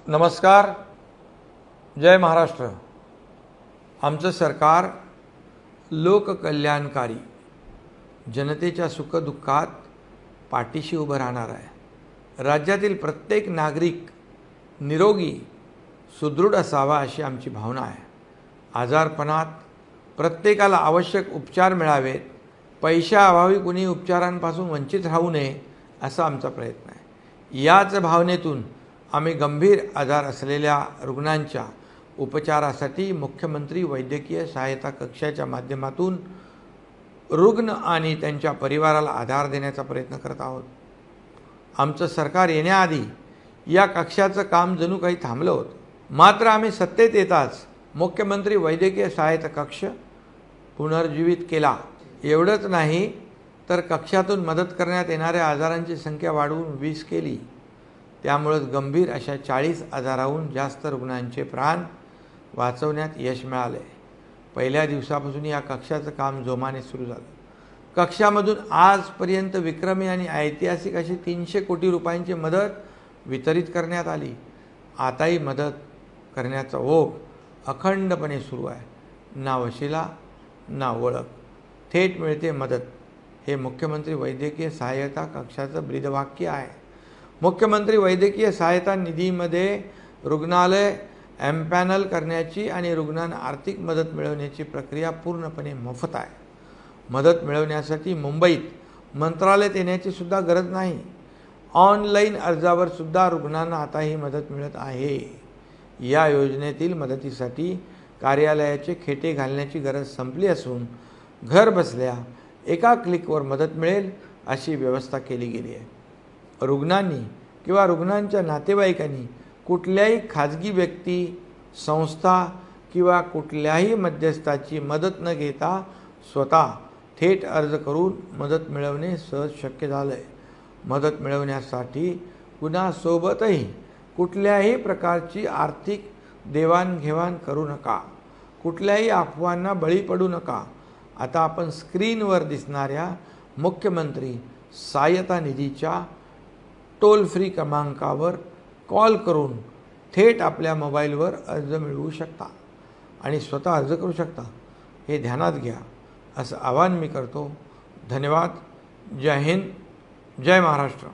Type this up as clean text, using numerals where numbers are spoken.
नमस्कार, जय महाराष्ट्र। आमचं सरकार लोककल्याणकारी, जनतेच्या सुखदुःखात पाठीशी उभं राहणार आहे। राज्यातील प्रत्येक नागरिक निरोगी सुदृढ असावा अशी आमची भावना आहे। आजारपणात प्रत्येकाला आवश्यक उपचार मिळावेत, पैशाअभावी कुणी उपचारांपासून वंचित राहू नये असा आमचा प्रयत्न आहे। याच भावनेतून आम्ही गंभीर आजार असलेल्या रुग्णांच्या उपचारासाठी मुख्यमंत्री वैद्यकीय सहायता कक्षाच्या माध्यमातून रुग्ण आणि त्यांच्या परिवाराला आधार देण्याचा प्रयत्न करत आहोत। आमचं सरकार येण्याआधी या कक्षाचं काम जणू काही थांबलं होतं, मात्र आम्ही सत्तेत येताच मुख्यमंत्री वैद्यकीय सहायता कक्ष पुनर्जीवित केला। एवढंच नाही तर कक्षातून मदत करण्यात येणाऱ्या आजारांची संख्या वाढवून 20 केली। त्यामुळे गंभीर अशा 40 आजाराहून जास्त रुग्णांचे प्राण वाचवण्यात यश मिळाले। पहिल्या दिवसापासून या कक्षाचं काम जोमाने सुरू झालं। कक्षामधून आजपर्यंत विक्रमी आणि ऐतिहासिक अशी 300 कोटी रुपयांची मदत वितरित करण्यात आली। आताही मदत करण्याचा ओघ अखंडपणे सुरू आहे। ना वशिला ना ओळख, थेट मिळते मदत, हे मुख्यमंत्री वैद्यकीय सहायता कक्षाचं ब्रीदवाक्य आहे। मुख्यमंत्री वैद्यकीय सहायता निधीमध्ये रुग्णालय एम्पॅनल करण्याची आणि रुग्णांना आर्थिक मदत मिळवण्याची प्रक्रिया पूर्णपणे मोफत आहे। मदत मिळवण्यासाठी मुंबईत मंत्रालयात येण्याची सुद्धा गरज नाही। ऑनलाईन अर्जावर सुद्धा रुग्णांना आता ही मदत मिळत आहे। या योजनेतील मदतीसाठी कार्यालयाचे खेटे घालण्याची गरज संपली असून घर बसल्या एका क्लिकवर मदत मिळेल अशी व्यवस्था केली गेली आहे। रुग्णांनी किंवा रुग्णांच्या नातेवाईकांनी कुठल्याही खाजगी व्यक्ती, संस्था किंवा कुठल्याही मध्यस्थाची मदत न घेता स्वतः थेट अर्ज करून मदत मिळवणे सहज शक्य झालं आहे। मदत मिळवण्यासाठी कुणासोबतही कुठल्याही प्रकारची आर्थिक देवाणघेवाण करू नका, कुठल्याही अफवांना बळी पडू नका। आता आपण स्क्रीनवर दिसणाऱ्या मुख्यमंत्री सहायता निधीच्या टोल फ्री क्रमांकावर कॉल करून थेट आपल्या मोबाईलवर अर्ज मिळवू शकता आणि स्वतः अर्ज करू शकता, हे ध्यानात घ्या असं आवाहन मी करतो। धन्यवाद। जय हिंद, जय महाराष्ट्र।